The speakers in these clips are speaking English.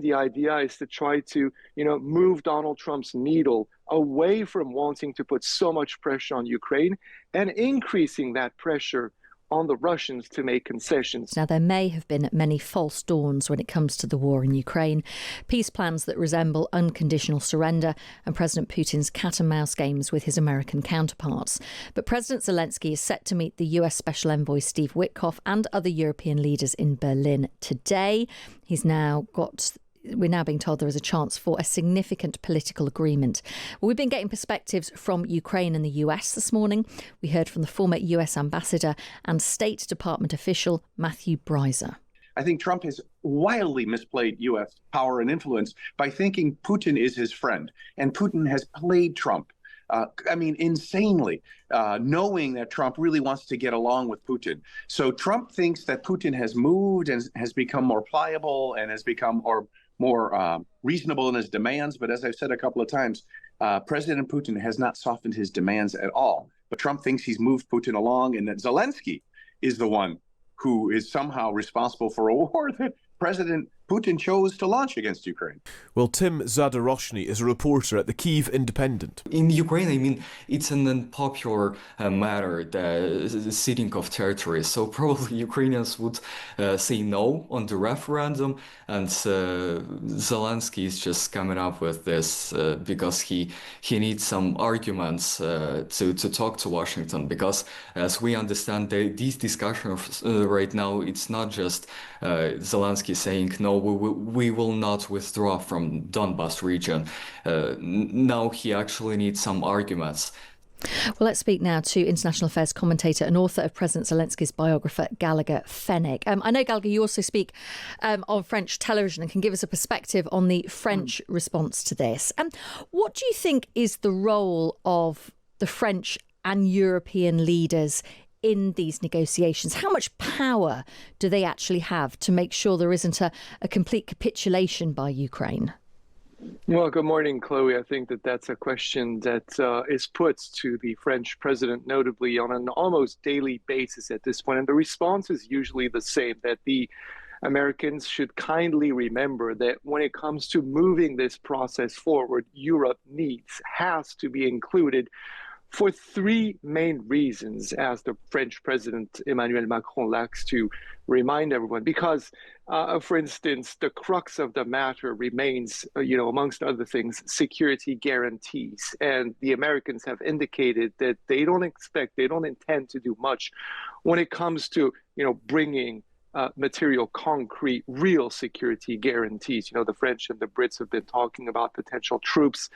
the idea is to try to, move Donald Trump's needle away from wanting to put so much pressure on Ukraine and increasing that pressure on the Russians to make concessions. Now, there may have been many false dawns when it comes to the war in Ukraine, peace plans that resemble unconditional surrender, and President Putin's cat and mouse games with his American counterparts. But President Zelensky is set to meet the US Special Envoy Steve Witkoff and other European leaders in Berlin today. We're now being told there is a chance for a significant political agreement. Well, we've been getting perspectives from Ukraine and the US this morning. We heard from the former US ambassador and State Department official Matthew Bryzer. I think Trump has wildly misplayed U.S. power and influence by thinking Putin is his friend. And Putin has played Trump. Insanely, knowing that Trump really wants to get along with Putin. So Trump thinks that Putin has moved and has become more pliable and has become more reasonable in his demands. But as I've said a couple of times, President Putin has not softened his demands at all. But Trump thinks he's moved Putin along and that Zelensky is the one who is somehow responsible for a war that President Putin chose to launch against Ukraine. Well, Tim Zadoroshny is a reporter at the Kyiv Independent. In Ukraine, it's an unpopular matter, the ceding of territory. So probably Ukrainians would say no on the referendum. And Zelensky is just coming up with this because he needs some arguments to talk to Washington. Because as we understand, these discussions right now, it's not just Zelensky saying no, we will not withdraw from Donbas region. Now he actually needs some arguments. Well, let's speak now to international affairs commentator and author of President Zelensky's biographer, Gallagher Fenwick. I know, Gallagher, you also speak on French television and can give us a perspective on the French response to this. What do you think is the role of the French and European leaders in these negotiations? How much power do they actually have to make sure there isn't a complete capitulation by Ukraine? Well, good morning, Chloe. I think that's a question that is put to the French president, notably on an almost daily basis at this point. And the response is usually the same, that the Americans should kindly remember that when it comes to moving this process forward, Europe has to be included for three main reasons, as the French president Emmanuel Macron likes to remind everyone. Because, for instance, the crux of the matter remains, amongst other things, security guarantees. And the Americans have indicated that they don't intend to do much when it comes to, bringing material, concrete, real security guarantees. The French and the Brits have been talking about potential troops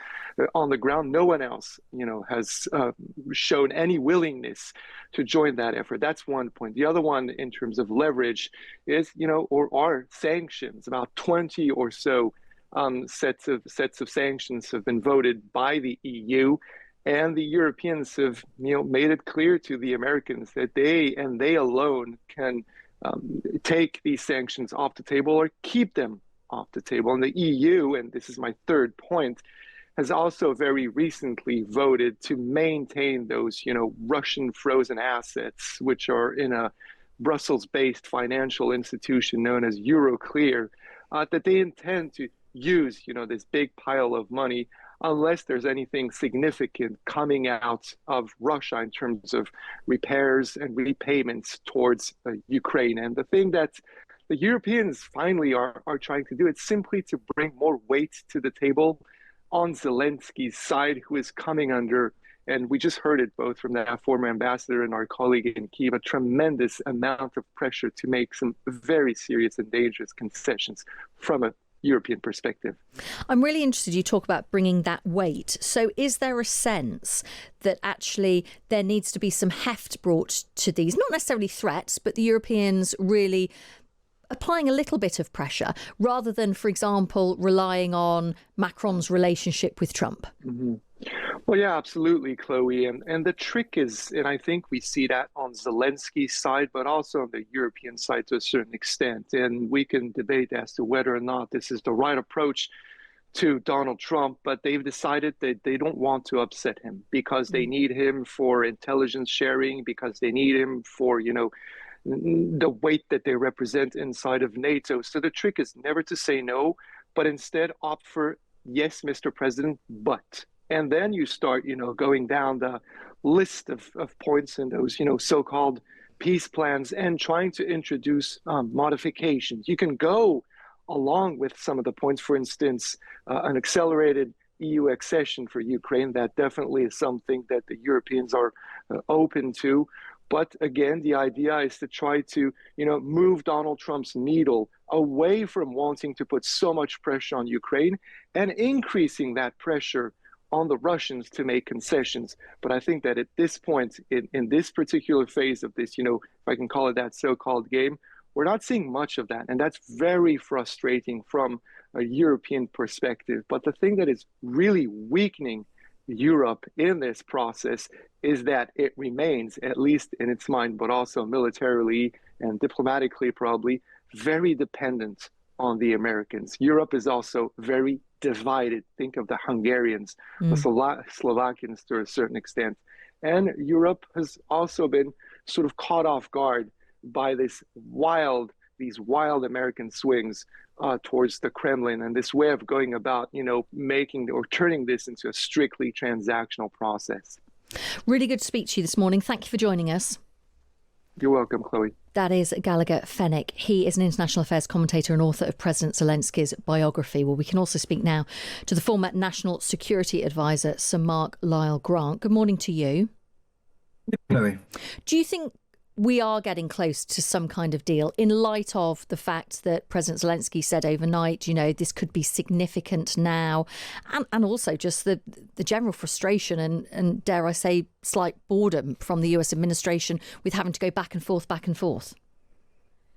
on the ground. No one else, has shown any willingness to join that effort. That's one point. The other one, in terms of leverage, is, are sanctions. About 20 or so sets of sanctions have been voted by the EU. And the Europeans have, made it clear to the Americans that they alone can take these sanctions off the table or keep them off the table. And the EU, and this is my third point, has also very recently voted to maintain those, Russian frozen assets, which are in a Brussels-based financial institution known as Euroclear, that they intend to use, this big pile of money unless there's anything significant coming out of Russia in terms of repairs and repayments towards Ukraine. And the thing that the Europeans finally are trying to do is simply to bring more weight to the table on Zelensky's side, who is coming under, and we just heard it both from that former ambassador and our colleague in Kyiv, a tremendous amount of pressure to make some very serious and dangerous concessions from a European perspective. I'm really interested, you talk about bringing that weight. So is there a sense that actually there needs to be some heft brought to these, not necessarily threats, but the Europeans really applying a little bit of pressure rather than, for example, relying on Macron's relationship with Trump? Mm-hmm. Well, yeah, absolutely, Chloe. And the trick is, and I think we see that on Zelensky's side, but also on the European side to a certain extent. And we can debate as to whether or not this is the right approach to Donald Trump, but they've decided that they don't want to upset him because they need him for intelligence sharing, because they need him for, the weight that they represent inside of NATO. So the trick is never to say no, but instead opt for, yes, Mr. President, but. And then you start, going down the list of points in those, so-called peace plans and trying to introduce modifications. You can go along with some of the points, for instance, an accelerated EU accession for Ukraine. That definitely is something that the Europeans are open to. But again, the idea is to try to, move Donald Trump's needle away from wanting to put so much pressure on Ukraine and increasing that pressure on the Russians to make concessions. But I think that at this point, in this particular phase of this, if I can call it that so-called game, we're not seeing much of that. And that's very frustrating from a European perspective. But the thing that is really weakening Europe in this process is that it remains, at least in its mind, but also militarily and diplomatically probably, very dependent on the Americans. Europe is also very divided. Think of the Hungarians, the Slovakians to a certain extent. And Europe has also been sort of caught off guard by these wild American swings towards the Kremlin and this way of going about, making or turning this into a strictly transactional process. Really good to speak to you this morning. Thank you for joining us. You're welcome, Chloe. That is Gallagher Fenwick. He is an international affairs commentator and author of President Zelensky's biography. Well, we can also speak now to the former National Security Advisor, Sir Mark Lyall-Grant. Good morning to you. Chloe. Do you think we are getting close to some kind of deal in light of the fact that President Zelensky said overnight, this could be significant now, and also just the general frustration and dare I say, slight boredom from the US administration with having to go back and forth?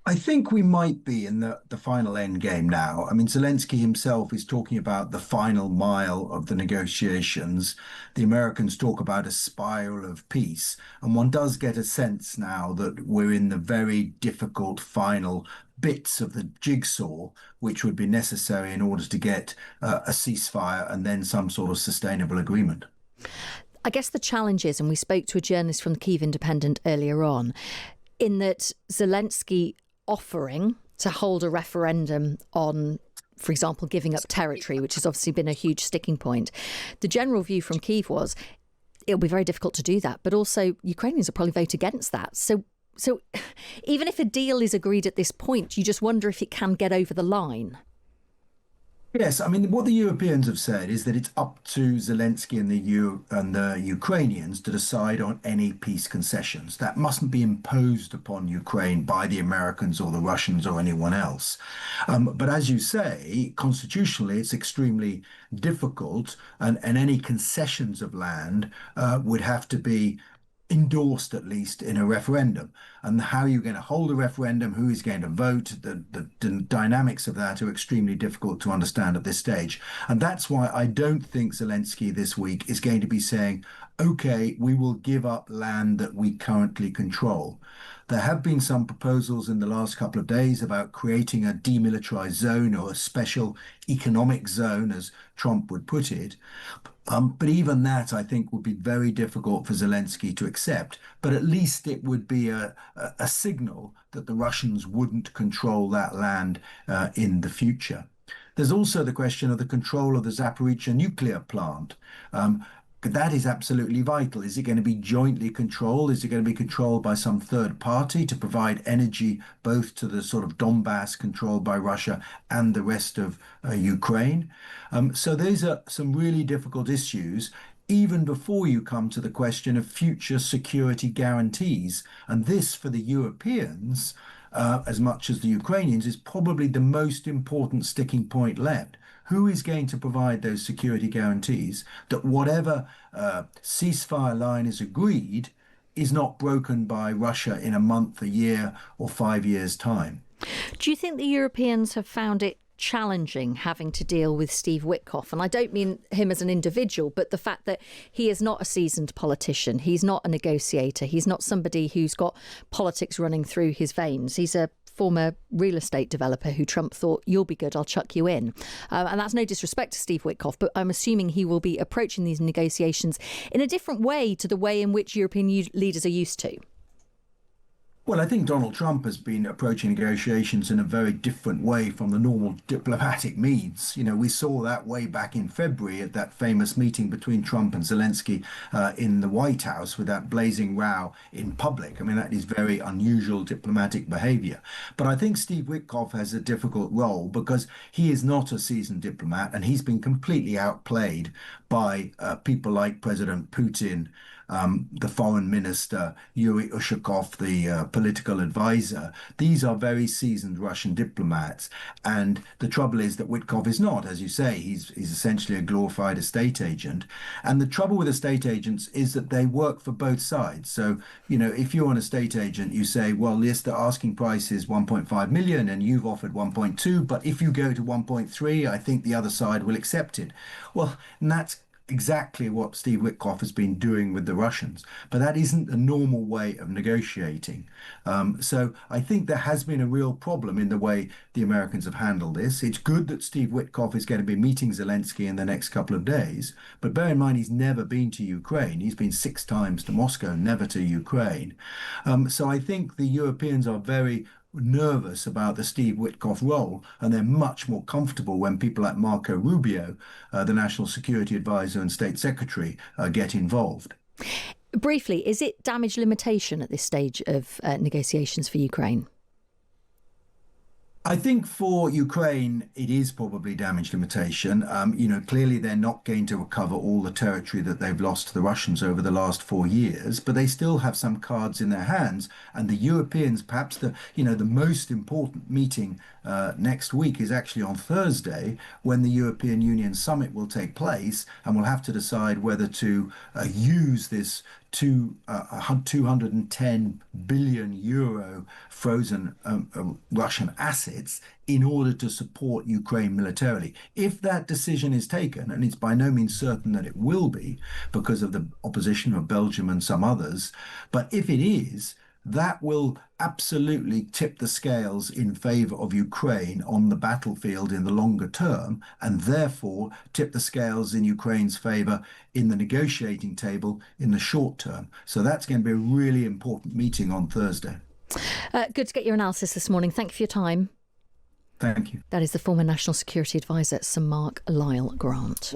I think we might be in the final end game now. I mean, Zelensky himself is talking about the final mile of the negotiations. The Americans talk about a spiral of peace. And one does get a sense now that we're in the very difficult final bits of the jigsaw, which would be necessary in order to get a ceasefire and then some sort of sustainable agreement. I guess the challenge is, and we spoke to a journalist from the Kyiv Independent earlier on, in that Zelensky offering to hold a referendum on, for example, giving up territory, which has obviously been a huge sticking point. The general view from Kyiv was it'll be very difficult to do that, but also Ukrainians will probably vote against that. So even if a deal is agreed at this point, you just wonder if it can get over the line. Yes, I mean, what the Europeans have said is that it's up to Zelensky and the Ukrainians to decide on any peace concessions. That mustn't be imposed upon Ukraine by the Americans or the Russians or anyone else. But as you say, constitutionally, it's extremely difficult, and any concessions of land would have to be endorsed at least in a referendum. And how you're going to hold a referendum, who is going to vote, the dynamics of that are extremely difficult to understand at this stage. And that's why I don't think Zelensky this week is going to be saying, OK, we will give up land that we currently control. There have been some proposals in the last couple of days about creating a demilitarized zone or a special economic zone, as Trump would put it. But even that, I think, would be very difficult for Zelensky to accept. But at least it would be a signal that the Russians wouldn't control that land in the future. There's also the question of the control of the Zaporizhzhia nuclear plant. That is absolutely vital. Is it going to be jointly controlled? Is it going to be controlled by some third party to provide energy both to the sort of Donbass controlled by Russia and the rest of Ukraine? So these are some really difficult issues, even before you come to the question of future security guarantees. And this, for the Europeans, as much as the Ukrainians, is probably the most important sticking point left. Who is going to provide those security guarantees that whatever ceasefire line is agreed is not broken by Russia in a month, a year, or 5 years' time? Do you think the Europeans have found it challenging having to deal with Steve Witkoff? And I don't mean him as an individual, but the fact that he is not a seasoned politician. He's not a negotiator. He's not somebody who's got politics running through his veins. He's a former real estate developer who Trump thought, you'll be good, I'll chuck you in. And that's no disrespect to Steve Witkoff, but I'm assuming he will be approaching these negotiations in a different way to the way in which European leaders are used to. Well, I think Donald Trump has been approaching negotiations in a very different way from the normal diplomatic means. We saw that way back in February at that famous meeting between Trump and Zelensky in the White House with that blazing row in public. I mean, that is very unusual diplomatic behavior. But I think Steve Witkoff has a difficult role because he is not a seasoned diplomat and he's been completely outplayed by people like President Putin, the foreign minister, Yuri Ushakov, the political advisor. These are very seasoned Russian diplomats. And the trouble is that Witkoff is not, as you say, he's essentially a glorified estate agent. And the trouble with estate agents is that they work for both sides. So, if you're an estate agent, you say, well, yes, the asking price is 1.5 million and you've offered 1.2, but if you go to 1.3, I think the other side will accept it. Well, and that's exactly what Steve Witkoff has been doing with the Russians. But that isn't a normal way of negotiating. So I think there has been a real problem in the way the Americans have handled this. It's good that Steve Witkoff is going to be meeting Zelensky in the next couple of days. But bear in mind, he's never been to Ukraine. He's been 6 times to Moscow, never to Ukraine. So I think the Europeans are very nervous about the Steve Witkoff role, and they're much more comfortable when people like Marco Rubio, the National Security Advisor and State Secretary, get involved. Briefly, is it damage limitation at this stage of negotiations for Ukraine? I think for Ukraine, it is probably damage limitation. Clearly they're not going to recover all the territory that they've lost to the Russians over the last 4 years, but they still have some cards in their hands. And the Europeans, perhaps the most important meeting next week is actually on Thursday, when the European Union summit will take place, and we'll have to decide whether to use this 210 billion euro frozen Russian assets in order to support Ukraine militarily. If that decision is taken, and it's by no means certain that it will be because of the opposition of Belgium and some others, but if it is, that will absolutely tip the scales in favor of Ukraine on the battlefield in the longer term, and therefore tip the scales in Ukraine's favor in the negotiating table in the short term. So that's going to be a really important meeting on Thursday. Good to get your analysis this morning. Thank you for your time. Thank you. That is the former National Security Advisor, Sir Mark Lyle Grant.